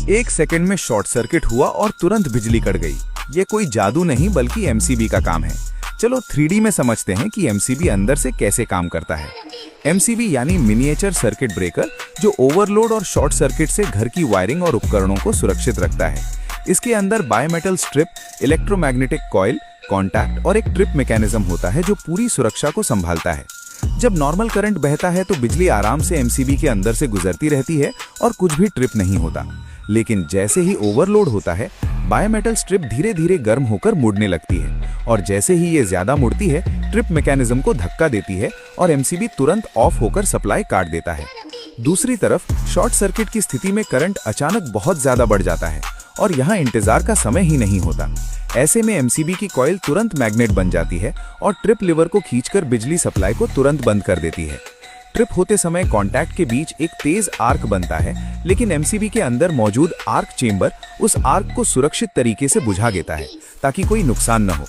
1 second में short circuit हुआ और तुरंत बिजली कट गई। ये कोई जादू नहीं बल्कि एमसीबी का काम है। चलो 3D में समझते हैं कि एमसीबी अंदर से कैसे काम करता है। एमसीबी यानी मिनिएचर सर्किट ब्रेकर, जो ओवरलोड और शॉर्ट सर्किट से घर की वायरिंग और उपकरणों को सुरक्षित रखता है। इसके अंदर biometal strip, electromagnetic coil, contact और एक ट्रिप मैकेनिज्म होता है जो पूरी सुरक्षा को संभालता है। जब नॉर्मल करंट बहता है तो बिजली आराम से एमसीबी के अंदर से गुजरती रहती है और कुछ भी ट्रिप नहीं होता। लेकिन जैसे ही ओवरलोड होता है, बायोमेटल स्ट्रिप धीरे धीरे गर्म होकर मुड़ने लगती है और जैसे ही ये ज्यादा मुड़ती है, ट्रिप मैकेनिज्म को धक्का देती है और एमसीबी तुरंत ऑफ होकर सप्लाई काट देता है। दूसरी तरफ शॉर्ट सर्किट की स्थिति में करंट अचानक बहुत ज्यादा बढ़ जाता है और यहाँ इंतजार का समय ही नहीं होता। ऐसे में एमसीबी की कॉइल तुरंत मैग्नेट बन जाती है और ट्रिप लीवर को खींचकर बिजली सप्लाई को तुरंत बंद कर देती है। ट्रिप होते समय कॉन्टैक्ट के बीच एक तेज आर्क बनता है, लेकिन एमसीबी के अंदर मौजूद आर्क चेंबर उस आर्क को सुरक्षित तरीके से बुझा देता है ताकि कोई नुकसान न हो।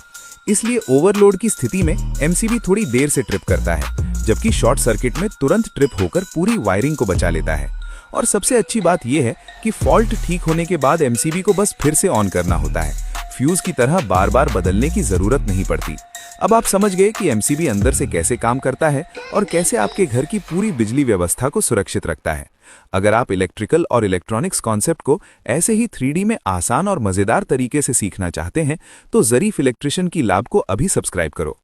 इसलिए ओवरलोड की स्थिति में एमसीबी थोड़ी देर से ट्रिप करता है, जबकि शॉर्ट सर्किट में तुरंत ट्रिप होकर पूरी वायरिंग को बचा लेता है। और सबसे अच्छी बात यह है कि फॉल्ट ठीक होने के बाद एमसीबी को बस फिर से ऑन करना होता है। फ्यूज की तरह बार बार बदलने की जरूरत नहीं पड़ती। अब आप समझ गए कि एमसीबी अंदर से कैसे काम करता है और कैसे आपके घर की पूरी बिजली व्यवस्था को सुरक्षित रखता है। अगर आप इलेक्ट्रिकल और इलेक्ट्रॉनिक्स कॉन्सेप्ट को ऐसे ही 3D में आसान और मजेदार तरीके से सीखना चाहते हैं तो ज़रीफ इलेक्ट्रिशियन की लैब को अभी सब्सक्राइब करो।